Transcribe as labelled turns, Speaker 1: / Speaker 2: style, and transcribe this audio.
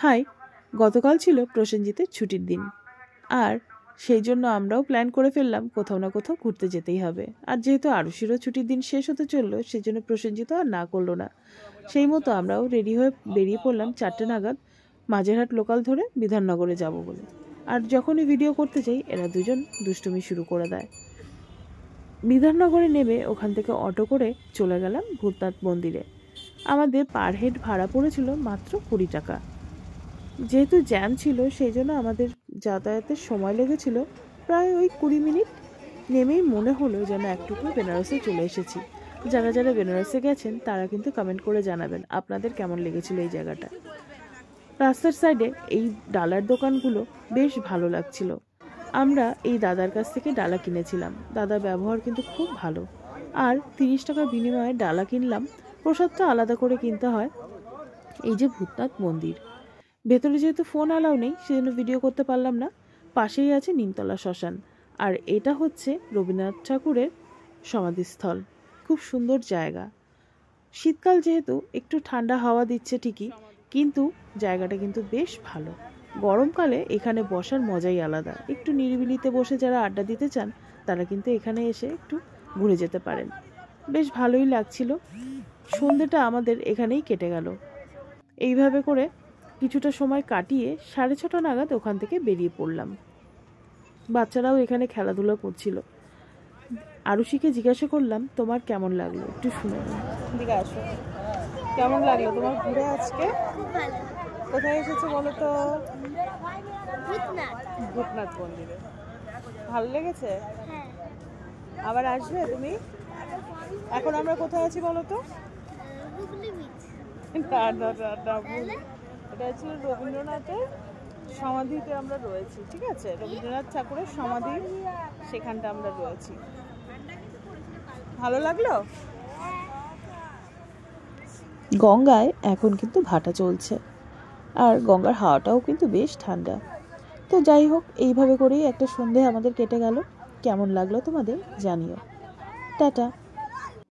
Speaker 1: High, গতকাল ছিল প্রসেনজিতের ছুটির দিন, আর সেই জন্য আমরাও প্ল্যান করে ফেললাম কোথাও না কোথাও ঘুরতে যেতেই হবে। আর যেহেতু আরুষিরও ছুটির দিন শেষ হতে চললো, সেই জন্য প্রসেনজিতও আর না করলো না। সেই মতো আমরাও রেডি হয়ে বেরিয়ে পড়লাম 4টে নাগাদ মাঝেরহাট লোকাল ধরে বিধাননগরে যাব বলে। আর যখনই ভিডিও করতে যাই এরা দুজন দুষ্টুমি শুরু করে দেয়। বিধাননগরে নেমে ওখান থেকে অটো করে চলে গেলাম ভূতনাথ মন্দিরে। আমাদের পার হেড ভাড়া পড়েছিল মাত্র 20 টাকা। যেহেতু জ্যাম ছিল সেই জন্য আমাদের যাতায়াতের সময় লেগেছিল প্রায় ওই 20 মিনিট। নেমেই মনে হলো যেন একটুকু বেনারসে চলে এসেছি। যারা যারা বেনারসে গেছেন তারা কিন্তু কমেন্ট করে জানাবেন আপনাদের কেমন লেগেছিল এই জায়গাটা। রাস্তার সাইডে এই ডালার দোকানগুলো বেশ ভালো লাগছিল। আমরা এই দাদার কাছ থেকে ডালা কিনেছিলাম। দাদার ব্যবহার কিন্তু খুব ভালো। আর 30 টাকার বিনিময়ে ডালা কিনলাম। প্রসাদটা আলাদা করে কিনতে হয়। এই যে ভূতনাথ মন্দির, ভেতরে যেহেতু ফোন অ্যালাউ নেই সেজন্য ভিডিও করতে পারলাম না। পাশেই আছে নিমতলা শ্মশান, আর এটা হচ্ছে রবীন্দ্রনাথ ঠাকুরের সমাধিস্থল। খুব সুন্দর জায়গা। শীতকাল যেহেতু একটু ঠান্ডা হাওয়া দিচ্ছে ঠিকই, কিন্তু জায়গাটা কিন্তু বেশ ভালো। গরমকালে এখানে বসার মজাই আলাদা। একটু নিরিবিলিতে বসে যারা আড্ডা দিতে চান তারা কিন্তু এখানে এসে একটু ঘুরে যেতে পারেন। বেশ ভালোই লাগছিল। সন্ধ্যেটা আমাদের এখানেই কেটে গেল। এইভাবে করে কিছুটা সময় কাটিয়ে 6:30 নাগাদ ওখান থেকে বেরিয়ে পড়লাম। বাচ্চারাও এখানে খেলাধুলা করছিল। আরুষিকে জিজ্ঞাসা করলাম তোমার কেমন লাগলো, একটু শুনে দিকে আসো। কেমন লাগলো তোমার ঘুরে আজকে? কোথায় এসেছো বলো তো? ভূতনাথ মন্দিরে। ভালো লেগেছে? আবার আসবে তুমি? এখন আমরা কোথায় আছি বলো তো? এটা হচ্ছে রবীন্দ্রনাথের সমাধিতে আমরা রয়েছি। ঠিক আছে, রবীন্দ্রনাথ ঠাকুরের সমাধি, সেখানটা আমরা রয়েছি। ভালো লাগলো? গঙ্গায় এখন কিন্তু ভাটা চলছে, আর গঙ্গার হাওয়াটাও কিন্তু বেশ ঠান্ডা। তো যাই হোক, এইভাবে করেই একটা সন্ধে আমাদের কেটে গেল। কেমন লাগলো তোমাদের জানিও। টাটা।